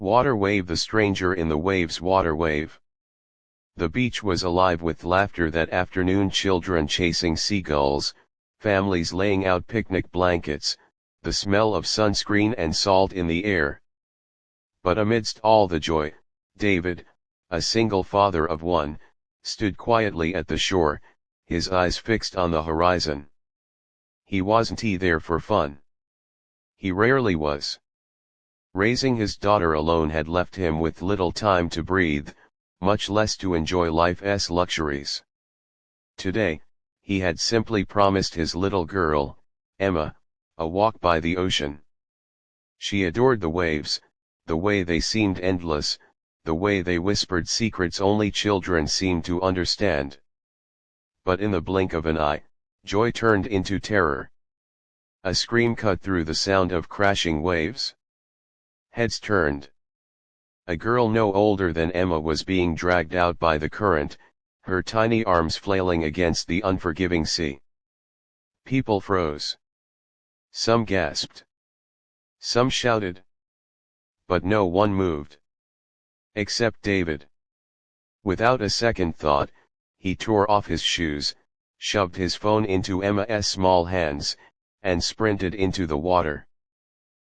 Water wave, the stranger in the waves, water wave. The beach was alive with laughter that afternoon, children chasing seagulls, families laying out picnic blankets, the smell of sunscreen and salt in the air. But amidst all the joy, David, a single father of one, stood quietly at the shore, his eyes fixed on the horizon. He wasn't there for fun. He rarely was. Raising his daughter alone had left him with little time to breathe, much less to enjoy life's luxuries. Today, he had simply promised his little girl, Emma, a walk by the ocean. She adored the waves, the way they seemed endless, the way they whispered secrets only children seemed to understand. But in the blink of an eye, joy turned into terror. A scream cut through the sound of crashing waves. Heads turned. A girl no older than Emma was being dragged out by the current, her tiny arms flailing against the unforgiving sea. People froze. Some gasped. Some shouted. But no one moved. Except David. Without a second thought, he tore off his shoes, shoved his phone into Emma's small hands, and sprinted into the water.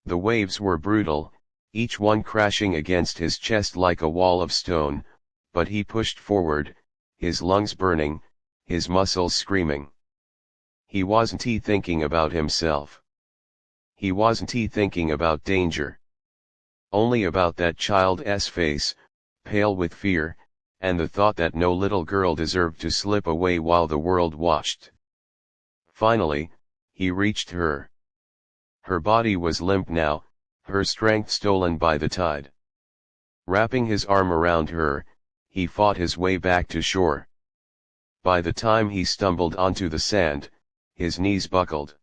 The waves were brutal, each one crashing against his chest like a wall of stone, but he pushed forward, his lungs burning, his muscles screaming. He wasn't thinking about himself. He wasn't thinking about danger. Only about that child's face, pale with fear, and the thought that no little girl deserved to slip away while the world watched. Finally, he reached her. Her body was limp now, her strength stolen by the tide. Wrapping his arm around her, he fought his way back to shore. By the time he stumbled onto the sand, his knees buckled.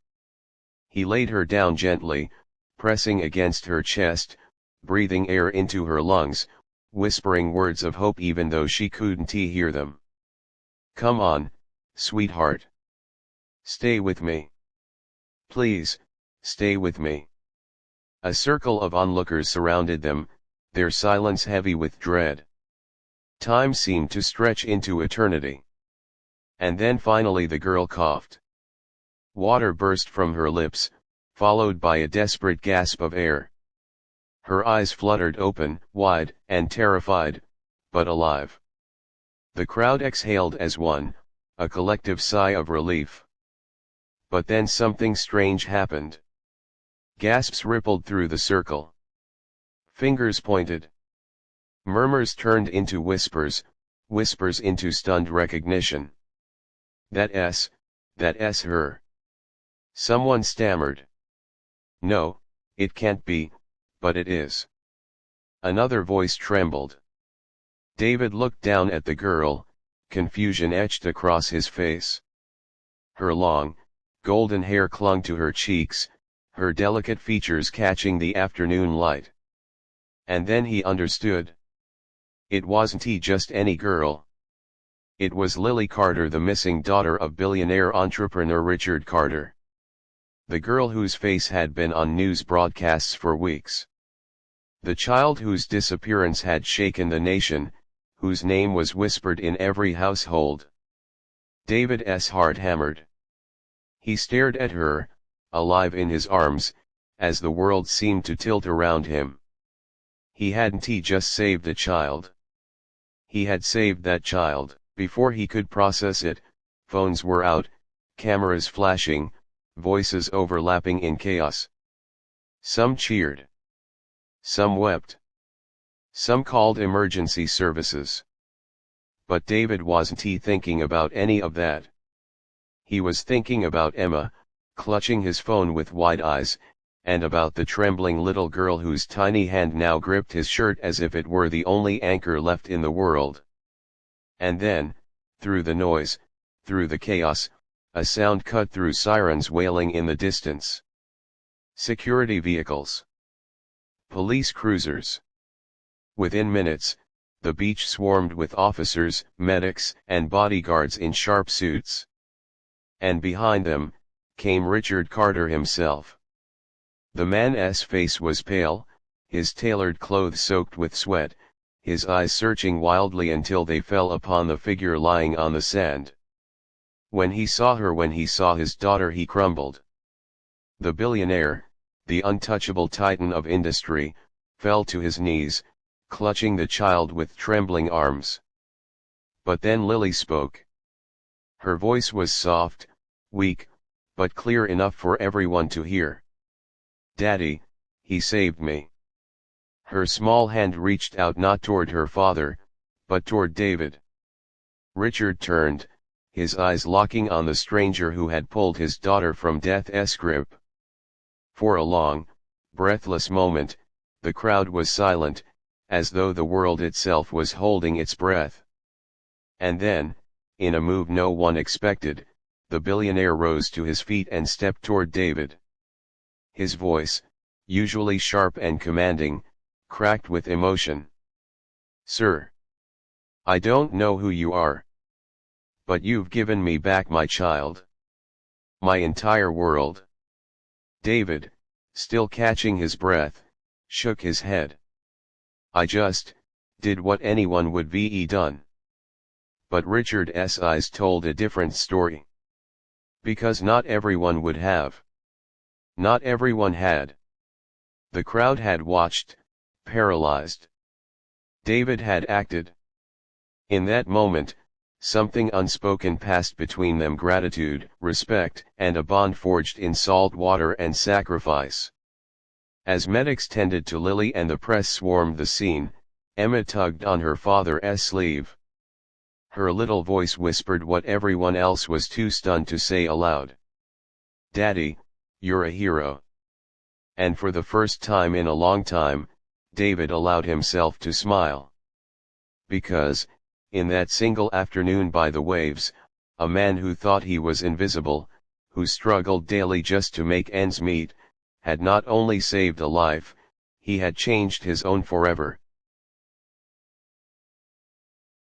He laid her down gently, pressing against her chest, breathing air into her lungs, whispering words of hope even though she couldn't hear them. "Come on, sweetheart. Stay with me. Please, stay with me." A circle of onlookers surrounded them, their silence heavy with dread. Time seemed to stretch into eternity. And then finally the girl coughed. Water burst from her lips, followed by a desperate gasp of air. Her eyes fluttered open, wide and terrified, but alive. The crowd exhaled as one, a collective sigh of relief. But then something strange happened. Gasps rippled through the circle. Fingers pointed. Murmurs turned into whispers, whispers into stunned recognition. That's her. Someone stammered. "No, it can't be, but it is." Another voice trembled. David looked down at the girl, confusion etched across his face. Her long, golden hair clung to her cheeks, her delicate features catching the afternoon light. And then he understood. It wasn't just any girl. It was Lily Carter, the missing daughter of billionaire entrepreneur Richard Carter. The girl whose face had been on news broadcasts for weeks. The child whose disappearance had shaken the nation, whose name was whispered in every household. David's heart hammered. He stared at her, alive in his arms, as the world seemed to tilt around him. He hadn't just saved a child. He had saved that child. Before he could process it, phones were out, cameras flashing, voices overlapping in chaos. Some cheered. Some wept. Some called emergency services. But David wasn't thinking about any of that. He was thinking about Emma, clutching his phone with wide eyes, and about the trembling little girl whose tiny hand now gripped his shirt as if it were the only anchor left in the world. And then, through the noise, through the chaos, a sound cut through, sirens wailing in the distance. Security vehicles. Police cruisers. Within minutes, the beach swarmed with officers, medics, and bodyguards in sharp suits. And behind them, came Richard Carter himself. The man's face was pale, his tailored clothes soaked with sweat, his eyes searching wildly until they fell upon the figure lying on the sand. When he saw his daughter, he crumbled. The billionaire, the untouchable titan of industry, fell to his knees, clutching the child with trembling arms. But then Lily spoke. Her voice was soft, weak, but clear enough for everyone to hear. "Daddy, he saved me." Her small hand reached out not toward her father, but toward David. Richard turned, his eyes locking on the stranger who had pulled his daughter from death's grip. For a long, breathless moment, the crowd was silent, as though the world itself was holding its breath. And then, in a move no one expected, the billionaire rose to his feet and stepped toward David. His voice, usually sharp and commanding, cracked with emotion. "Sir, I don't know who you are. But you've given me back my child. My entire world." David, still catching his breath, shook his head. "I just did what anyone would be done." But Richard's eyes told a different story. Because not everyone would have. Not everyone had. The crowd had watched, paralyzed. David had acted. In that moment, something unspoken passed between them: gratitude, respect, and a bond forged in salt water and sacrifice. As medics tended to Lily and the press swarmed the scene, Emma tugged on her father's sleeve. Her little voice whispered what everyone else was too stunned to say aloud. "Daddy, you're a hero." And for the first time in a long time, David allowed himself to smile. Because, in that single afternoon by the waves, a man who thought he was invisible, who struggled daily just to make ends meet, had not only saved a life, he had changed his own forever.